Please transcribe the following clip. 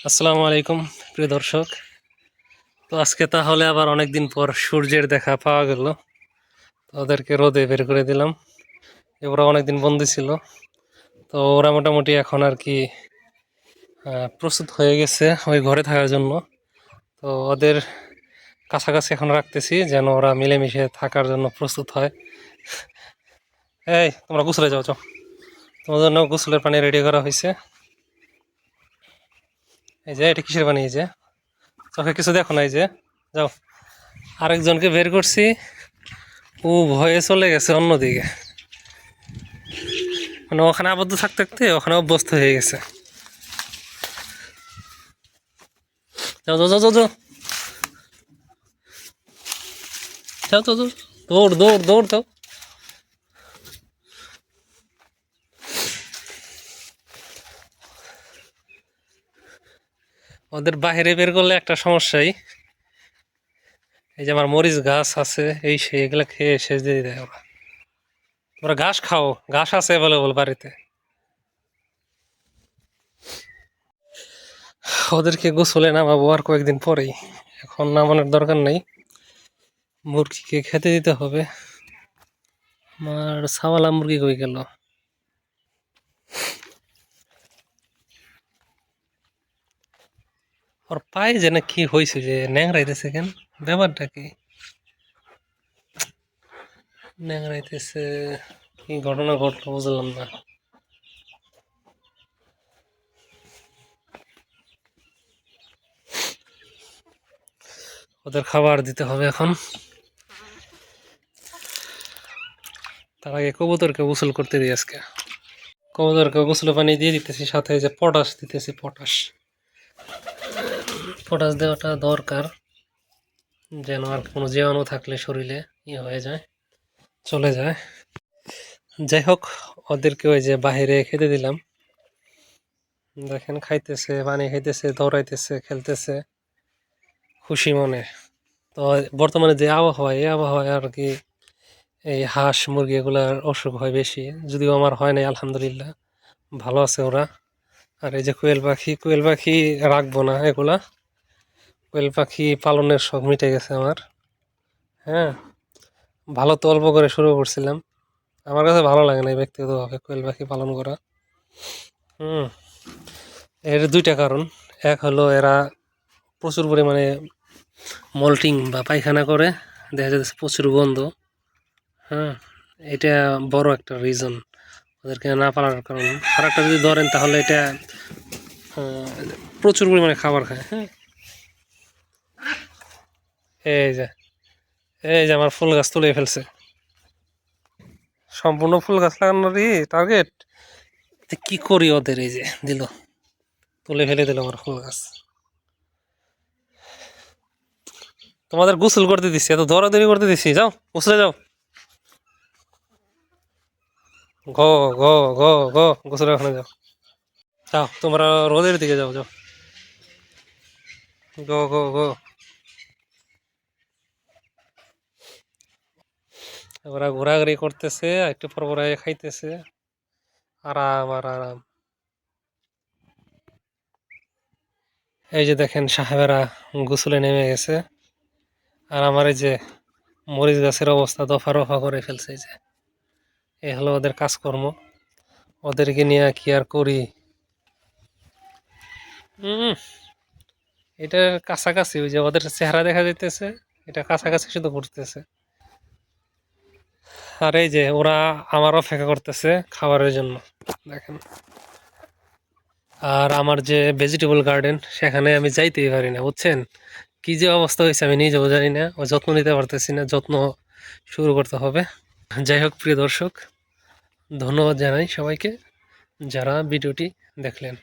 আসসালামু আলাইকুম প্রিয় দর্শক। তো আজকে তাহলে আবার অনেক দিন পর সূর্যের দেখা পাওয়া গেল। তো ওদেরকে রোদে বের করে দিলাম। ওরা অনেকদিন বন্দি ছিল। তো ওরা মোটামুটি এখন আর কি প্রস্তুত হয়ে গেছে ওই ঘরে থাকার জন্য। তো ওদের কাছাকাছি এখন রাখতেছি যেন ওরা মিলেমিশে থাকার জন্য প্রস্তুত হয়। এই তোমরা গোসলে যাও, যাও, তোমার জন্য গোসলের পানি রেডি করা হয়েছে। এই যে এটা কিসের পানি? এই যে চোখে কিছু দেখো না, এই যে যাও। আরেকজনকে বের করছি, ও ভয়ে চলে গেছে অন্যদিকে। মানে ওখানে আবদ্ধ থাকতে থাকতে ওখানে অভ্যস্ত হয়ে গেছে। যাও যাও যাও যাও যাও যাও যাও যাও, দৌড় দৌড় দৌড় দাও। ওদের বাহিরে বের করলে একটা সমস্যাই, এই যে আমার মরিচ গাছ আছে, এই সেই এগুলা খেয়ে শেষ দিয়ে দেয় ওরা। তোমরা ঘাস খাও, ঘাস আছে অ্যাভেলেবল বাড়িতে। ওদেরকে গোসলে নামাবো আর কয়েকদিন পরেই, এখন নামানোর দরকার নেই। মুরগিকে খেতে দিতে হবে। আমার ছাওয়ালা মুরগি কই গেল? ওর পায়ে যেন কি হয়েছে যে ন্যাংরাইতেছে কেন? ব্যাপারটা কি ন্যাংরাইতেছে? কি ঘটনা ঘটলো বুঝলাম না। ওদের খাবার দিতে হবে এখন। তার আগে কবুতরকে গোসল করতে দিই আজকে। কবুতরকে গোসল পানি দিয়ে দিতেছি, সাথে যে পটাশ দিতেছি। পটাশ পটাশ দেওয়াটা দরকার, যেন আর কোনো জীবাণু থাকলে শরীরে হয়ে যায়, চলে যায়। যাই হোক, ওদেরকে ওই যে বাহিরে খেতে দিলাম। দেখেন খাইতেছে, পানি খাইতেছে, দৌড়াইতেছে, খেলতেছে খুশি মনে। তো বর্তমানে যে আবহাওয়া, এই আবহাওয়ায় আর কি এই হাঁস মুরগি এগুলার অসুখ হয় বেশি, যদিও আমার হয় নাই আলহামদুলিল্লাহ, ভালো আছে ওরা। আর এই যে কোয়েল পাখি, কোয়েল পাখি রাখবো না এগুলা। কোয়েল পাখি পালনের শখ মিটে গেছে আমার। হ্যাঁ, ভালো তো অল্প করে শুরু করছিলাম, আমার কাছে ভালো লাগে না ব্যক্তিগতভাবে কোয়েল পাখি পালন করা। হুম, এর দুইটা কারণ। এক হলো এরা প্রচুর পরিমাণে মল্টিং বা পায়খানা করে, দেখা যাচ্ছে প্রচুর গন্ধ। হ্যাঁ, এটা বড় একটা রিজন ওদেরকে না পালার কারণ। আর একটা যদি ধরেন তাহলে এটা প্রচুর পরিমাণে খাবার খায়। হ্যাঁ, এই যে এই যে আমার ফুল গাছ তুলে ফেলছে। সম্পূর্ণ ফুল গাছ লাগানোরই টার্গেট। কি করি ওদের? এই যে দিল, তুলে ফেলে দিল আমার ফুল গাছ। তোমাদের গোসল করতে দিচ্ছি, এত দৌড়াদৌড়ি করতে দিচ্ছি, যাও গোসলে যাও। গো গো গো গো গোসলে ওখানে যাও। যাও তোমরা রোদের দিকে যাও, যাও, গো গো গো। ওরা ঘোরাঘুরি করতেছে, একটু পর পর খাইতেছে। আরাম আর আরাম। এই যে দেখেন সাহেবেরা গোসলে নেমে গেছে। আর আমার এই যে মরিচ গাছের অবস্থা দফা রফা করে ফেলছে। এই যে এই হলো ওদের কাজকর্ম, ওদেরকে নিয়ে কি আর করি। উম এটা কাছাকাছি, ওই যে ওদের চেহারা দেখা যাইতেছে, এটা কাছাকাছি শুধু ঘুরতেছে। আর এই যে ওরা আমার অপেক্ষা করতেছে খাবারের জন্য, দেখেন। আর আমার যে ভেজিটেবল গার্ডেন, সেখানে আমি যাইতেই পারি না, বুঝছেন? কি যে অবস্থা হয়েছে আমি নিজেও জানি না, ও যত্ন নিতে পারতেছি না, যত্ন শুরু করতে হবে। যাই হোক প্রিয় দর্শক, ধন্যবাদ জানাই সবাইকে যারা ভিডিওটি দেখলেন।